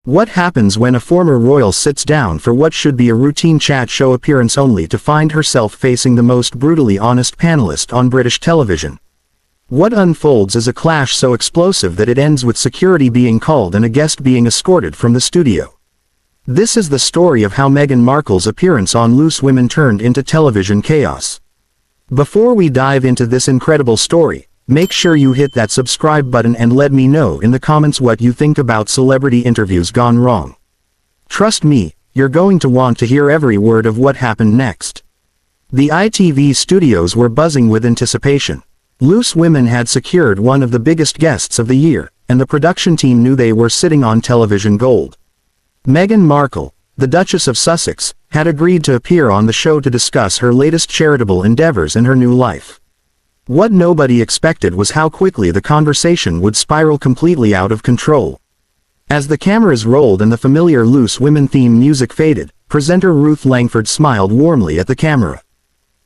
What happens when a former royal sits down for what should be a routine chat show appearance only to find herself facing the most brutally honest panelist on British television? What unfolds is a clash so explosive that it ends with security being called and a guest being escorted from the studio. This is the story of how Meghan Markle's appearance on Loose Women turned into television chaos. Before we dive into this incredible story, make sure you hit that subscribe button and let me know in the comments what you think about celebrity interviews gone wrong. Trust me, you're going to want to hear every word of what happened next. The ITV studios were buzzing with anticipation. Loose Women had secured one of the biggest guests of the year, and the production team knew they were sitting on television gold. Meghan Markle, the Duchess of Sussex, had agreed to appear on the show to discuss her latest charitable endeavors and her new life. What nobody expected was how quickly the conversation would spiral completely out of control. As the cameras rolled and the familiar Loose Women theme music faded, presenter Ruth Langford smiled warmly at the camera.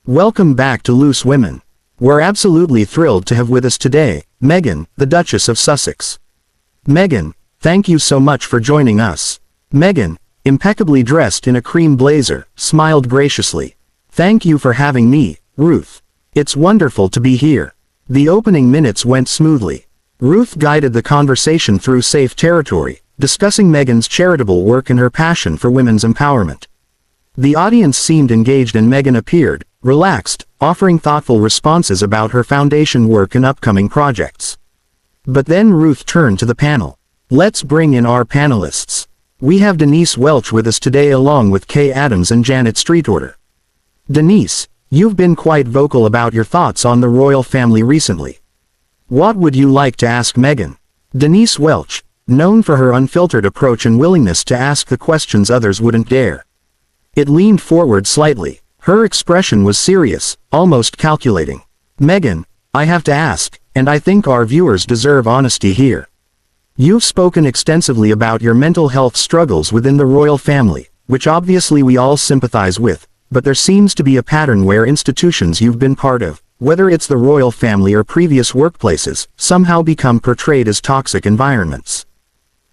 "Welcome back to Loose Women. We're absolutely thrilled to have with us today, Meghan, the Duchess of Sussex." "Meghan, thank you so much for joining us." Meghan, impeccably dressed in a cream blazer, smiled graciously. "Thank you for having me, Ruth. It's wonderful to be here." The opening minutes went smoothly. Ruth guided the conversation through safe territory, discussing Meghan's charitable work and her passion for women's empowerment. The audience seemed engaged and Meghan appeared, relaxed, offering thoughtful responses about her foundation work and upcoming projects. But then Ruth turned to the panel. "Let's bring in our panelists. We have Denise Welch with us today along with Kay Adams and Janet Streetorder. Denise, you've been quite vocal about your thoughts on the royal family recently. What would you like to ask Meghan?" Denise Welch, known for her unfiltered approach and willingness to ask the questions others wouldn't dare. It leaned forward slightly. Her expression was serious, almost calculating. "Meghan, I have to ask, and I think our viewers deserve honesty here. You've spoken extensively about your mental health struggles within the royal family, which obviously we all sympathize with, but there seems to be a pattern where institutions you've been part of, whether it's the royal family or previous workplaces, somehow become portrayed as toxic environments.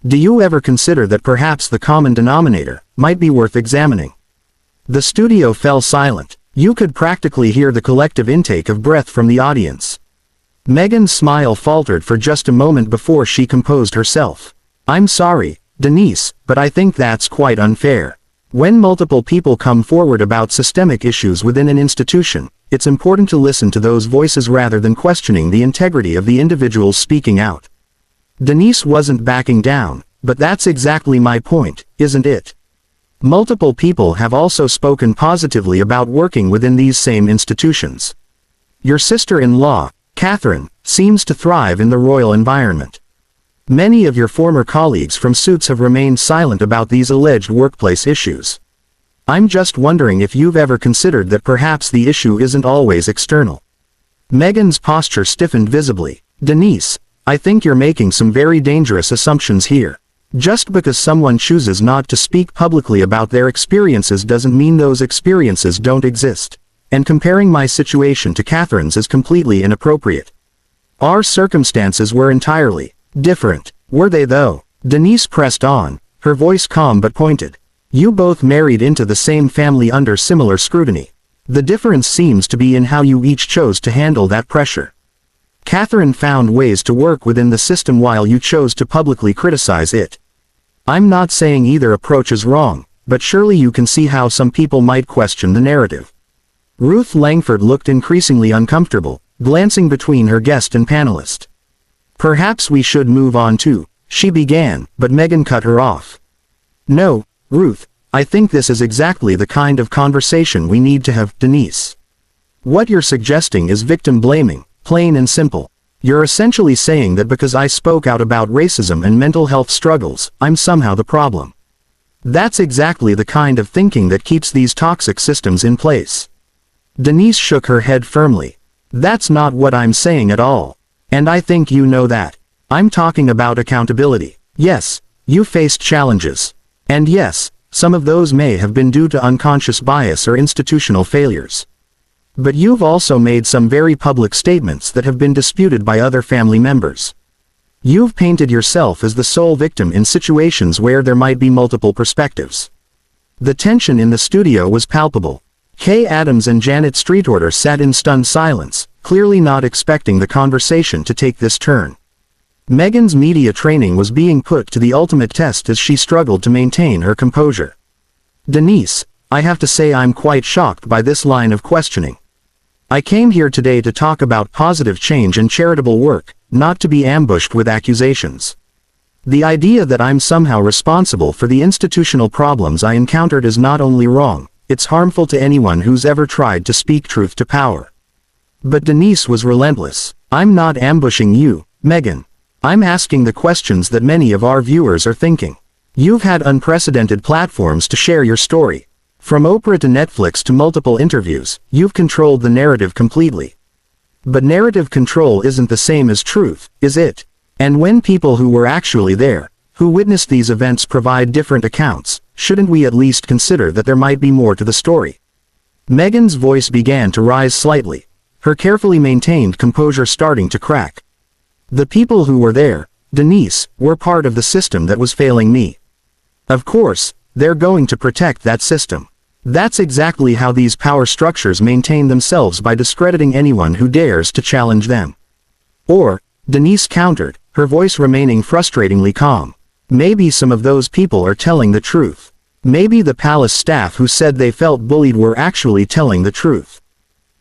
Do you ever consider that perhaps the common denominator might be worth examining?" The studio fell silent. You could practically hear the collective intake of breath from the audience. Meghan's smile faltered for just a moment before she composed herself. "I'm sorry, Denise, but I think that's quite unfair. When multiple people come forward about systemic issues within an institution, it's important to listen to those voices rather than questioning the integrity of the individuals speaking out." Denise wasn't backing down, "But that's exactly my point, isn't it? Multiple people have also spoken positively about working within these same institutions. Your sister-in-law, Catherine, seems to thrive in the royal environment. Many of your former colleagues from Suits have remained silent about these alleged workplace issues. I'm just wondering if you've ever considered that perhaps the issue isn't always external." Meghan's posture stiffened visibly. "Denise, I think you're making some very dangerous assumptions here. Just because someone chooses not to speak publicly about their experiences doesn't mean those experiences don't exist. And comparing my situation to Catherine's is completely inappropriate. Our circumstances were entirely different. Were they though?" Denise pressed on, her voice calm but pointed. "You both married into the same family under similar scrutiny. The difference seems to be in how you each chose to handle that pressure. Catherine found ways to work within the system while you chose to publicly criticize it. I'm not saying either approach is wrong, but surely you can see how some people might question the narrative." Ruth Langford looked increasingly uncomfortable, glancing between her guest and panelist. "Perhaps we should move on too," she began, but Meghan cut her off. "No, Ruth, I think this is exactly the kind of conversation we need to have, Denise. What you're suggesting is victim blaming, plain and simple. You're essentially saying that because I spoke out about racism and mental health struggles, I'm somehow the problem. That's exactly the kind of thinking that keeps these toxic systems in place." Denise shook her head firmly. "That's not what I'm saying at all. And I think you know that. I'm talking about accountability. Yes, you faced challenges. And yes, some of those may have been due to unconscious bias or institutional failures. But you've also made some very public statements that have been disputed by other family members. You've painted yourself as the sole victim in situations where there might be multiple perspectives. The tension in the studio was palpable. Kay Adams and Janet Streetorder sat in stunned silence, clearly not expecting the conversation to take this turn. Meghan's media training was being put to the ultimate test as she struggled to maintain her composure. Denise, I have to say I'm quite shocked by this line of questioning. I came here today to talk about positive change and charitable work, not to be ambushed with accusations. The idea that I'm somehow responsible for the institutional problems I encountered is not only wrong, it's harmful to anyone who's ever tried to speak truth to power. But Denise was relentless. I'm not ambushing you, Meghan. I'm asking the questions that many of our viewers are thinking. You've had unprecedented platforms to share your story. From Oprah to Netflix to multiple interviews, you've controlled the narrative completely. But narrative control isn't the same as truth, is it? And when people who were actually there, who witnessed these events provide different accounts, shouldn't we at least consider that there might be more to the story? Meghan's voice began to rise slightly, her carefully maintained composure starting to crack. The people who were there, Denise, were part of the system that was failing me. Of course, they're going to protect that system. That's exactly how these power structures maintain themselves, by discrediting anyone who dares to challenge them. Or, Denise countered, her voice remaining frustratingly calm. Maybe some of those people are telling the truth. Maybe the palace staff who said they felt bullied were actually telling the truth.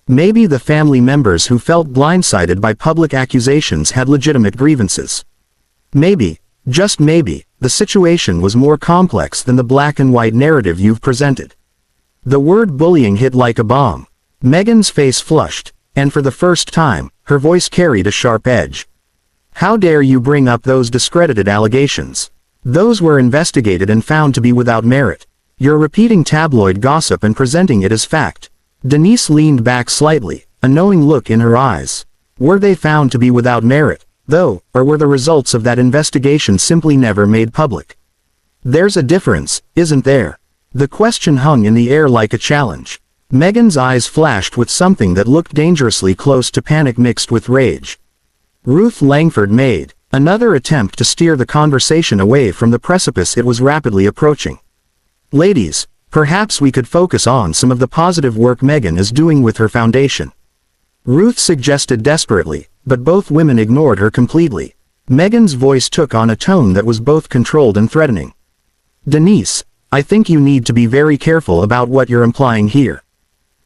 Maybe the family members who felt blindsided by public accusations had legitimate grievances. Maybe, just maybe, the situation was more complex than the black and white narrative you've presented. The word bullying hit like a bomb. Meghan's face flushed, and for the first time, her voice carried a sharp edge. How dare you bring up those discredited allegations? Those were investigated and found to be without merit. You're repeating tabloid gossip and presenting it as fact. Denise leaned back slightly, a knowing look in her eyes. Were they found to be without merit, though, or were the results of that investigation simply never made public? There's a difference, isn't there? The question hung in the air like a challenge. Meghan's eyes flashed with something that looked dangerously close to panic mixed with rage. Ruth Langford made another attempt to steer the conversation away from the precipice it was rapidly approaching. Ladies, perhaps we could focus on some of the positive work Meghan is doing with her foundation. Ruth suggested desperately, but both women ignored her completely. Meghan's voice took on a tone that was both controlled and threatening. Denise, I think you need to be very careful about what you're implying here.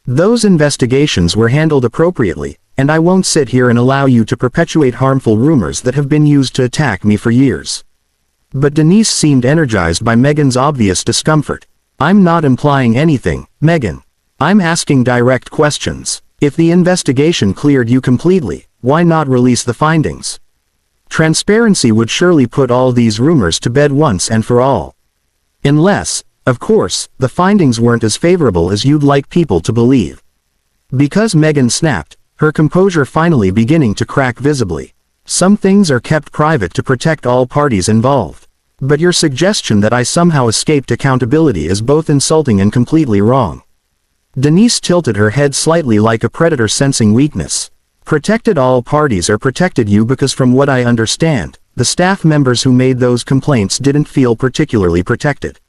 Those investigations were handled appropriately, and I won't sit here and allow you to perpetuate harmful rumors that have been used to attack me for years. But Denise seemed energized by Meghan's obvious discomfort. I'm not implying anything, Meghan. I'm asking direct questions. If the investigation cleared you completely, why not release the findings? Transparency would surely put all these rumors to bed once and for all. Unless, of course, the findings weren't as favorable as you'd like people to believe. Because Meghan snapped, her composure finally beginning to crack visibly. Some things are kept private to protect all parties involved. But your suggestion that I somehow escaped accountability is both insulting and completely wrong. Denise tilted her head slightly like a predator sensing weakness. Protected all parties or protected you because from what I understand, the staff members who made those complaints didn't feel particularly protected.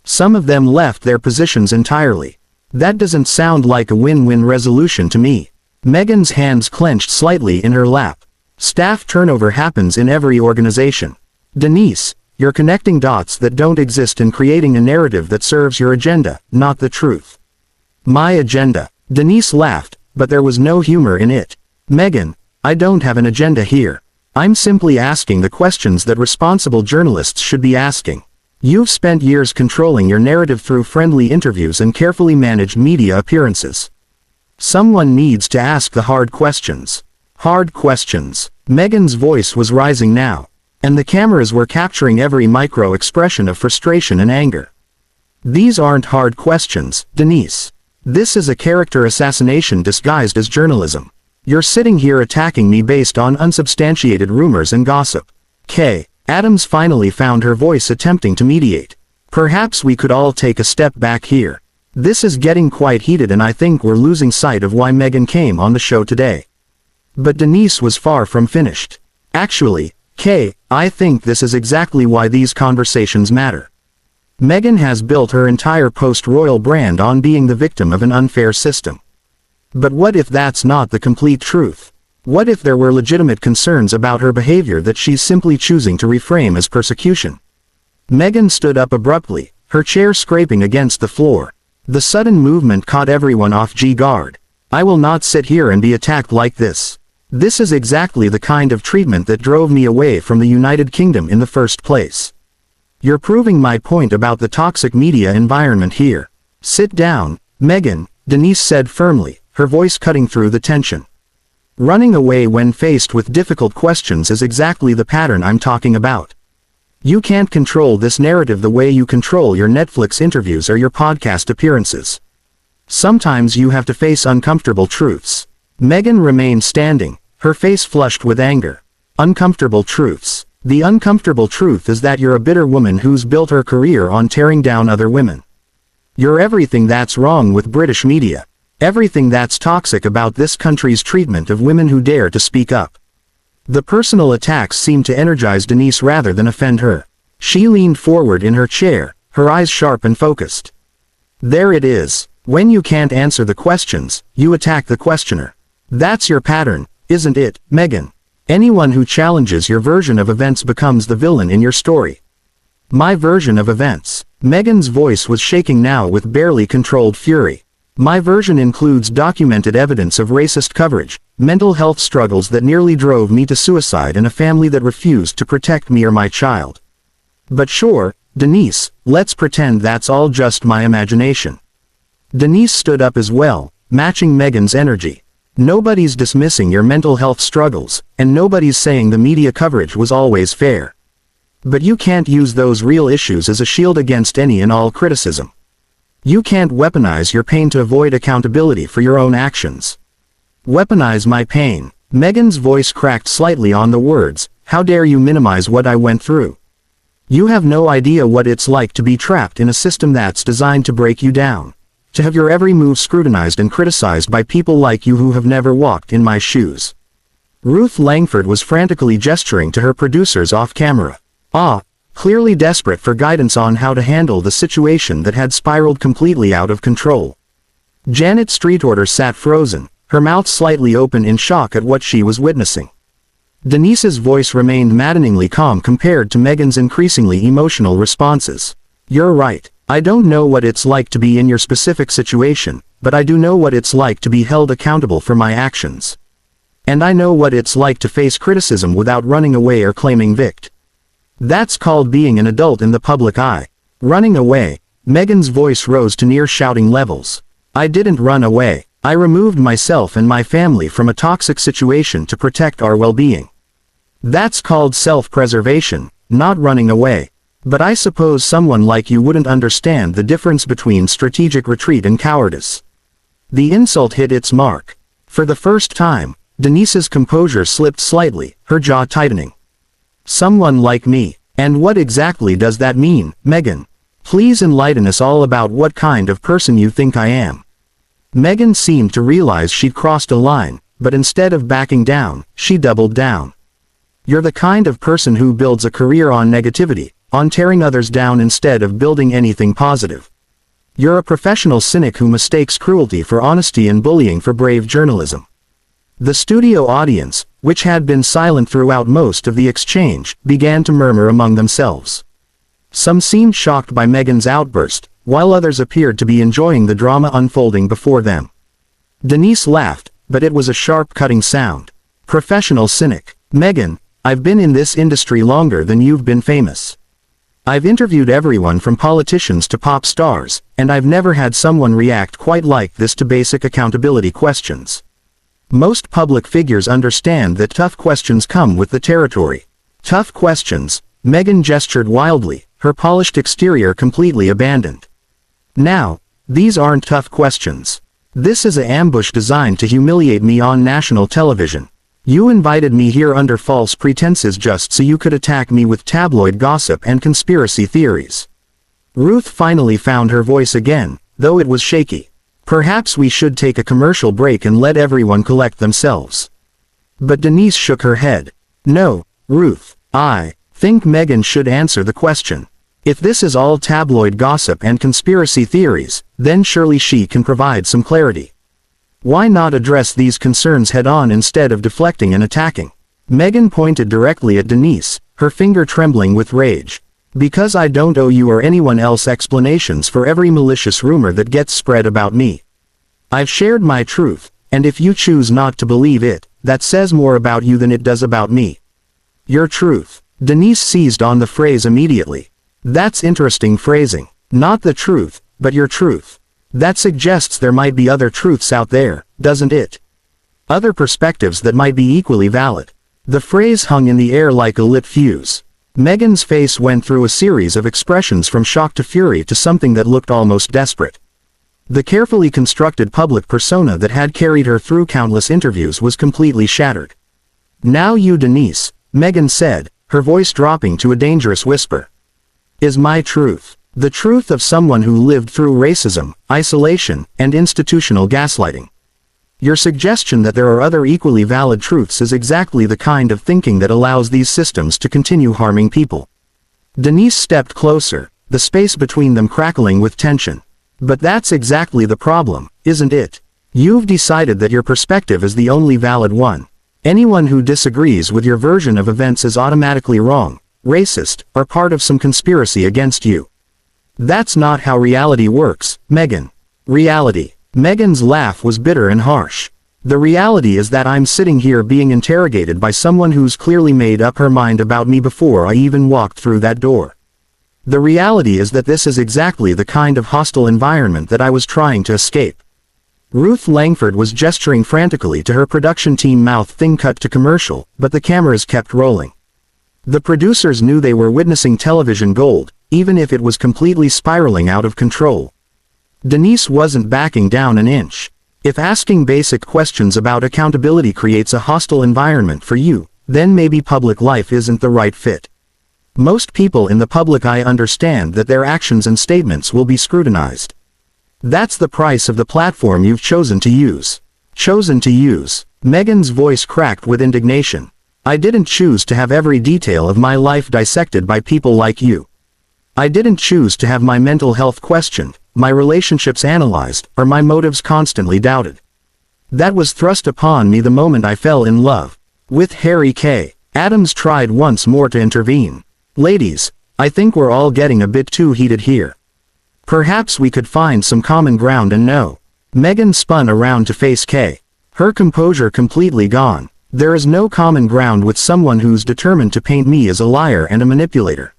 Some of them left their positions entirely. That doesn't sound like a win-win resolution to me. Meghan's hands clenched slightly in her lap. Staff turnover happens in every organization. Denise, you're connecting dots that don't exist and creating a narrative that serves your agenda, not the truth. My agenda. Denise laughed, but there was no humor in it. Meghan, I don't have an agenda here. I'm simply asking the questions that responsible journalists should be asking. You've spent years controlling your narrative through friendly interviews and carefully managed media appearances. Someone needs to ask the hard questions. Hard questions. Meghan's voice was rising now, and the cameras were capturing every micro-expression of frustration and anger. These aren't hard questions, Denise. This is a character assassination disguised as journalism. You're sitting here attacking me based on unsubstantiated rumors and gossip. Kay Adams finally found her voice attempting to mediate. Perhaps we could all take a step back here. This is getting quite heated and I think we're losing sight of why Meghan came on the show today. But Denise was far from finished. Actually, I think this is exactly why these conversations matter. Meghan has built her entire post-royal brand on being the victim of an unfair system. But what if that's not the complete truth? What if there were legitimate concerns about her behavior that she's simply choosing to reframe as persecution? Meghan stood up abruptly, her chair scraping against the floor. The sudden movement caught everyone off guard. I will not sit here and be attacked like this. This is exactly the kind of treatment that drove me away from the United Kingdom in the first place. You're proving my point about the toxic media environment here. Sit down, Meghan, Denise said firmly, her voice cutting through the tension. Running away when faced with difficult questions is exactly the pattern I'm talking about. You can't control this narrative the way you control your Netflix interviews or your podcast appearances. Sometimes you have to face uncomfortable truths. Meghan remained standing, her face flushed with anger. Uncomfortable truths. The uncomfortable truth is that you're a bitter woman who's built her career on tearing down other women. You're everything that's wrong with British media. Everything that's toxic about this country's treatment of women who dare to speak up. The personal attacks seemed to energize Denise rather than offend her. She leaned forward in her chair, her eyes sharp and focused. There it is. When you can't answer the questions, you attack the questioner. That's your pattern, isn't it, Meghan? Anyone who challenges your version of events becomes the villain in your story. My version of events. Meghan's voice was shaking now with barely controlled fury. My version includes documented evidence of racist coverage, mental health struggles that nearly drove me to suicide, and a family that refused to protect me or my child. But sure, Denise, let's pretend that's all just my imagination. Denise stood up as well, matching Meghan's energy. Nobody's dismissing your mental health struggles, and nobody's saying the media coverage was always fair. But you can't use those real issues as a shield against any and all criticism. You can't weaponize your pain to avoid accountability for your own actions. Weaponize my pain. Meghan's voice cracked slightly on the words. How dare you minimize what I went through? You have no idea what it's like to be trapped in a system that's designed to break you down. To have your every move scrutinized and criticized by people like you who have never walked in my shoes. Ruth Langford was frantically gesturing to her producers off camera. Clearly desperate for guidance on how to handle the situation that had spiraled completely out of control. Janet Streetorder sat frozen, her mouth slightly open in shock at what she was witnessing. Denise's voice remained maddeningly calm compared to Meghan's increasingly emotional responses. You're right. I don't know what it's like to be in your specific situation, but I do know what it's like to be held accountable for my actions. And I know what it's like to face criticism without running away or claiming victim. That's called being an adult in the public eye. Running away. Meghan's voice rose to near shouting levels. I didn't run away. I removed myself and my family from a toxic situation to protect our well-being. That's called self-preservation, not running away. But I suppose someone like you wouldn't understand the difference between strategic retreat and cowardice. The insult hit its mark. For the first time, Denise's composure slipped slightly, her jaw tightening. Someone like me. And what exactly does that mean, Meghan? Please enlighten us all about what kind of person you think I am. Meghan seemed to realize she'd crossed a line, but instead of backing down, she doubled down. You're the kind of person who builds a career on negativity, on tearing others down instead of building anything positive. You're a professional cynic who mistakes cruelty for honesty and bullying for brave journalism. The studio audience, which had been silent throughout most of the exchange, began to murmur among themselves. Some seemed shocked by Meghan's outburst, while others appeared to be enjoying the drama unfolding before them. Denise laughed, but it was a sharp cutting sound. Professional cynic. Meghan, I've been in this industry longer than you've been famous. I've interviewed everyone from politicians to pop stars, and I've never had someone react quite like this to basic accountability questions. Most public figures understand that tough questions come with the territory. Tough questions. Meghan gestured wildly, her polished exterior completely abandoned. Now, these aren't tough questions. This is an ambush designed to humiliate me on national television. You invited me here under false pretenses just so you could attack me with tabloid gossip and conspiracy theories. Ruth finally found her voice again, though it was shaky. Perhaps we should take a commercial break and let everyone collect themselves. But Denise shook her head. No, Ruth. I think Meghan should answer the question. If this is all tabloid gossip and conspiracy theories, then surely she can provide some clarity. Why not address these concerns head-on instead of deflecting and attacking? Meghan pointed directly at Denise, her finger trembling with rage. Because I don't owe you or anyone else explanations for every malicious rumor that gets spread about me. I've shared my truth, and if you choose not to believe it, that says more about you than it does about me. Your truth. Denise seized on the phrase immediately. That's interesting phrasing. Not the truth, but your truth. That suggests there might be other truths out there, doesn't it? Other perspectives that might be equally valid. The phrase hung in the air like a lit fuse. Meghan's face went through a series of expressions from shock to fury to something that looked almost desperate. The carefully constructed public persona that had carried her through countless interviews was completely shattered. Now you, Denise, Meghan said, her voice dropping to a dangerous whisper, is my truth. The truth of someone who lived through racism, isolation, and institutional gaslighting. Your suggestion that there are other equally valid truths is exactly the kind of thinking that allows these systems to continue harming people. Denise stepped closer, the space between them crackling with tension. But that's exactly the problem, isn't it? You've decided that your perspective is the only valid one. Anyone who disagrees with your version of events is automatically wrong, racist, or part of some conspiracy against you. That's not how reality works, Meghan. Reality. Meghan's laugh was bitter and harsh. The reality is that I'm sitting here being interrogated by someone who's clearly made up her mind about me before I even walked through that door. The reality is that this is exactly the kind of hostile environment that I was trying to escape. Ruth Langford was gesturing frantically to her production team, mouth thing cut to commercial, but the cameras kept rolling. The producers knew they were witnessing television gold, even if it was completely spiraling out of control. Denise wasn't backing down an inch. If asking basic questions about accountability creates a hostile environment for you, then maybe public life isn't the right fit. Most people in the public eye understand that their actions and statements will be scrutinized. That's the price of the platform you've chosen to use. Chosen to use. Meghan's voice cracked with indignation. I didn't choose to have every detail of my life dissected by people like you. I didn't choose to have my mental health questioned, my relationships analyzed, or my motives constantly doubted. That was thrust upon me the moment I fell in love with Harry K. Adams tried once more to intervene. Ladies, I think we're all getting a bit too heated here. Perhaps we could find some common ground and know. Meghan spun around to face Kay. Her composure completely gone. There is no common ground with someone who's determined to paint me as a liar and a manipulator.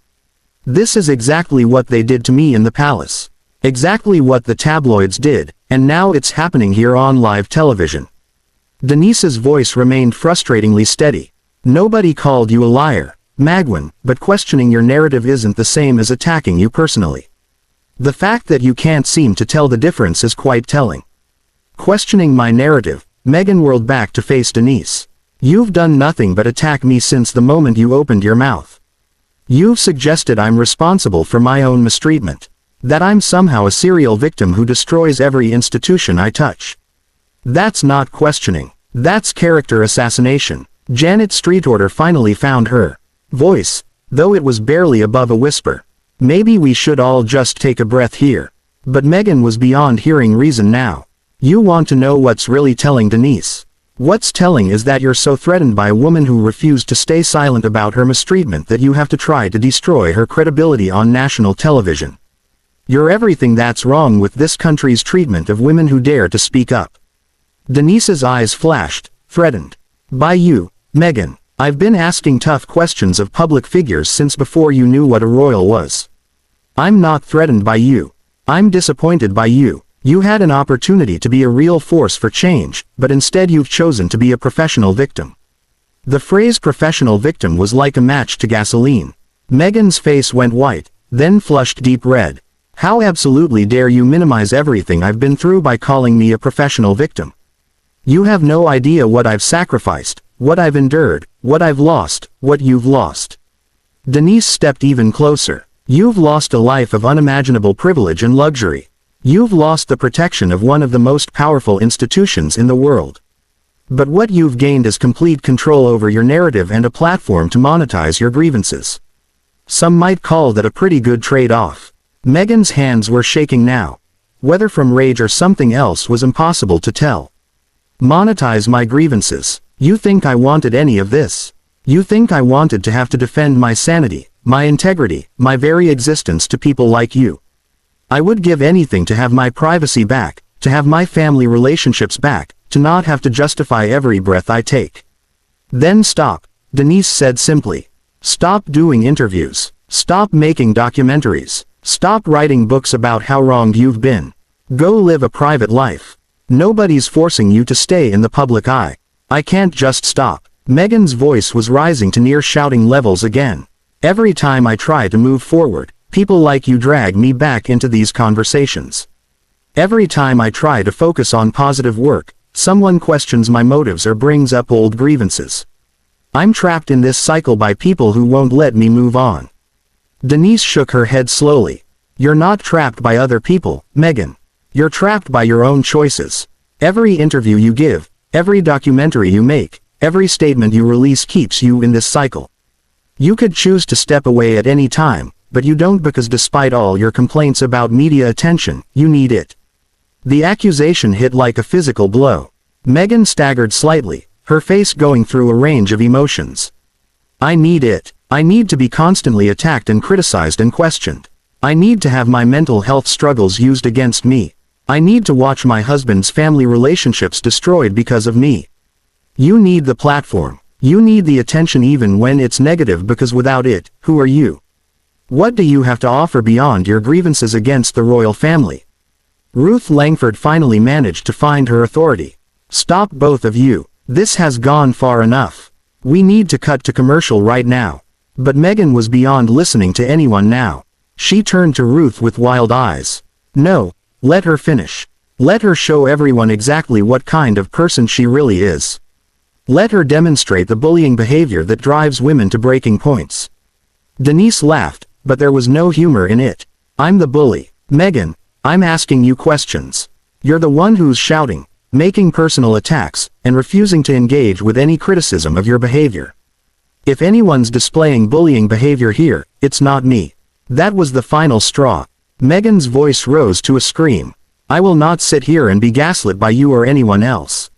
This is exactly what they did to me in the palace. Exactly what the tabloids did, and now it's happening here on live television. Denise's voice remained frustratingly steady. Nobody called you a liar, Meghan, but questioning your narrative isn't the same as attacking you personally. The fact that you can't seem to tell the difference is quite telling. Questioning my narrative, Meghan whirled back to face Denise. You've done nothing but attack me since the moment you opened your mouth. You've suggested I'm responsible for my own mistreatment. That I'm somehow a serial victim who destroys every institution I touch. That's not questioning. That's character assassination. Janet Streetorder finally found her voice, though it was barely above a whisper. Maybe we should all just take a breath here. But Meghan was beyond hearing reason now. You want to know what's really telling, Denise? What's telling is that you're so threatened by a woman who refused to stay silent about her mistreatment that you have to try to destroy her credibility on national television. You're everything that's wrong with this country's treatment of women who dare to speak up. Denise's eyes flashed, threatened. By you, Meghan. I've been asking tough questions of public figures since before you knew what a royal was. I'm not threatened by you. I'm disappointed by you. You had an opportunity to be a real force for change, but instead you've chosen to be a professional victim. The phrase professional victim was like a match to gasoline. Meghan's face went white, then flushed deep red. How absolutely dare you minimize everything I've been through by calling me a professional victim? You have no idea what I've sacrificed, what I've endured, what I've lost, what you've lost. Denise stepped even closer. You've lost a life of unimaginable privilege and luxury. You've lost the protection of one of the most powerful institutions in the world. But what you've gained is complete control over your narrative and a platform to monetize your grievances. Some might call that a pretty good trade-off. Meghan's hands were shaking now. Whether from rage or something else was impossible to tell. Monetize my grievances. You think I wanted any of this? You think I wanted to have to defend my sanity, my integrity, my very existence to people like you? I would give anything to have my privacy back, to have my family relationships back, to not have to justify every breath I take. Then stop, Denise said simply. Stop doing interviews. Stop making documentaries. Stop writing books about how wronged you've been. Go live a private life. Nobody's forcing you to stay in the public eye. I can't just stop. Meghan's voice was rising to near shouting levels again. Every time I try to move forward, people like you drag me back into these conversations. Every time I try to focus on positive work, someone questions my motives or brings up old grievances. I'm trapped in this cycle by people who won't let me move on. Denise shook her head slowly. You're not trapped by other people, Meghan. You're trapped by your own choices. Every interview you give, every documentary you make, every statement you release keeps you in this cycle. You could choose to step away at any time, but you don't because despite all your complaints about media attention, you need it. The accusation hit like a physical blow. Meghan staggered slightly, her face going through a range of emotions. I need it. I need to be constantly attacked and criticized and questioned. I need to have my mental health struggles used against me. I need to watch my husband's family relationships destroyed because of me. You need the platform. You need the attention even when it's negative because without it, who are you? What do you have to offer beyond your grievances against the royal family? Ruth Langford finally managed to find her authority. Stop both of you. This has gone far enough. We need to cut to commercial right now. But Meghan was beyond listening to anyone now. She turned to Ruth with wild eyes. No, let her finish. Let her show everyone exactly what kind of person she really is. Let her demonstrate the bullying behavior that drives women to breaking points. Denise laughed, but there was no humor in it. I'm the bully. Meghan, I'm asking you questions. You're the one who's shouting, making personal attacks, and refusing to engage with any criticism of your behavior. If anyone's displaying bullying behavior here, it's not me. That was the final straw. Meghan's voice rose to a scream. I will not sit here and be gaslit by you or anyone else.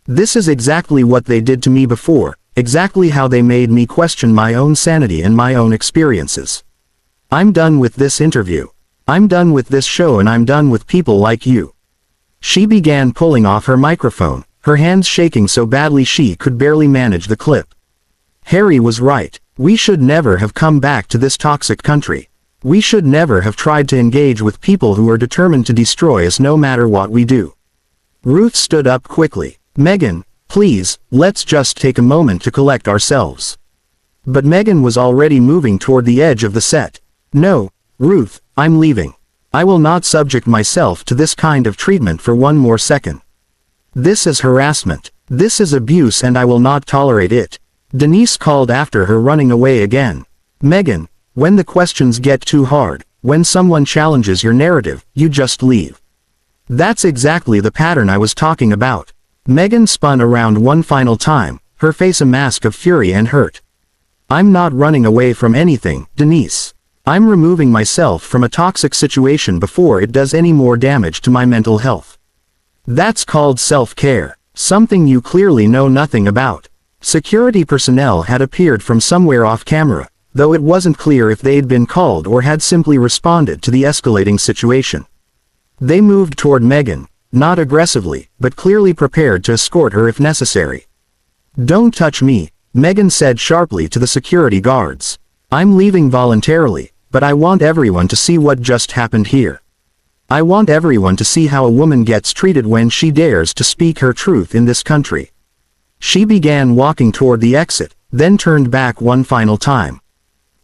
This is exactly what they did to me before, exactly how they made me question my own sanity and my own experiences. I'm done with this interview. I'm done with this show and I'm done with people like you. She began pulling off her microphone, her hands shaking so badly she could barely manage the clip. Harry was right. We should never have come back to this toxic country. We should never have tried to engage with people who are determined to destroy us no matter what we do. Ruth stood up quickly. Meghan, please, let's just take a moment to collect ourselves. But Meghan was already moving toward the edge of the set. No, Ruth, I'm leaving. I will not subject myself to this kind of treatment for one more second. This is harassment. This is abuse and I will not tolerate it. Denise called after her, running away again. Meghan, when the questions get too hard, when someone challenges your narrative, you just leave. That's exactly the pattern I was talking about. Meghan spun around one final time, her face a mask of fury and hurt. I'm not running away from anything, Denise. I'm removing myself from a toxic situation before it does any more damage to my mental health. That's called self-care, something you clearly know nothing about. Security personnel had appeared from somewhere off camera, though it wasn't clear if they'd been called or had simply responded to the escalating situation. They moved toward Meghan, not aggressively, but clearly prepared to escort her if necessary. Don't touch me, Meghan said sharply to the security guards. I'm leaving voluntarily, but I want everyone to see what just happened here. I want everyone to see how a woman gets treated when she dares to speak her truth in this country. She began walking toward the exit, then turned back one final time.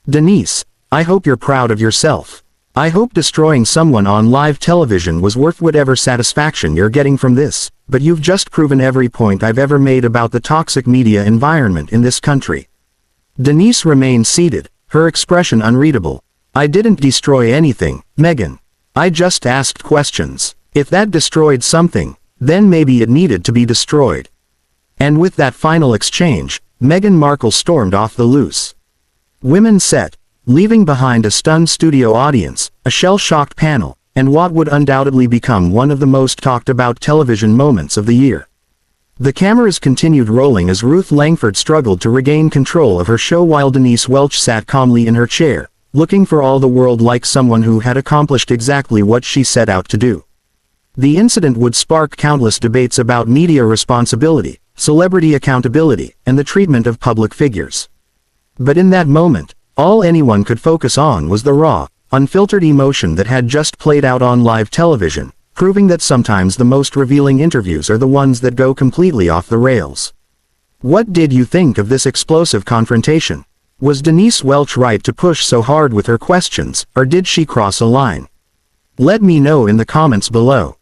Denise, I hope you're proud of yourself. I hope destroying someone on live television was worth whatever satisfaction you're getting from this, but you've just proven every point I've ever made about the toxic media environment in this country. Denise remained seated, her expression unreadable. I didn't destroy anything, Meghan. I just asked questions. If that destroyed something, then maybe it needed to be destroyed. And with that final exchange, Meghan Markle stormed off the loose. Women set, leaving behind a stunned studio audience, a shell-shocked panel, and what would undoubtedly become one of the most talked-about television moments of the year. The cameras continued rolling as Ruth Langford struggled to regain control of her show while Denise Welch sat calmly in her chair, looking for all the world like someone who had accomplished exactly what she set out to do. The incident would spark countless debates about media responsibility, celebrity accountability, and the treatment of public figures. But in that moment, all anyone could focus on was the raw, unfiltered emotion that had just played out on live television, proving that sometimes the most revealing interviews are the ones that go completely off the rails. What did you think of this explosive confrontation? Was Denise Welch right to push so hard with her questions, or did she cross a line? Let me know in the comments below.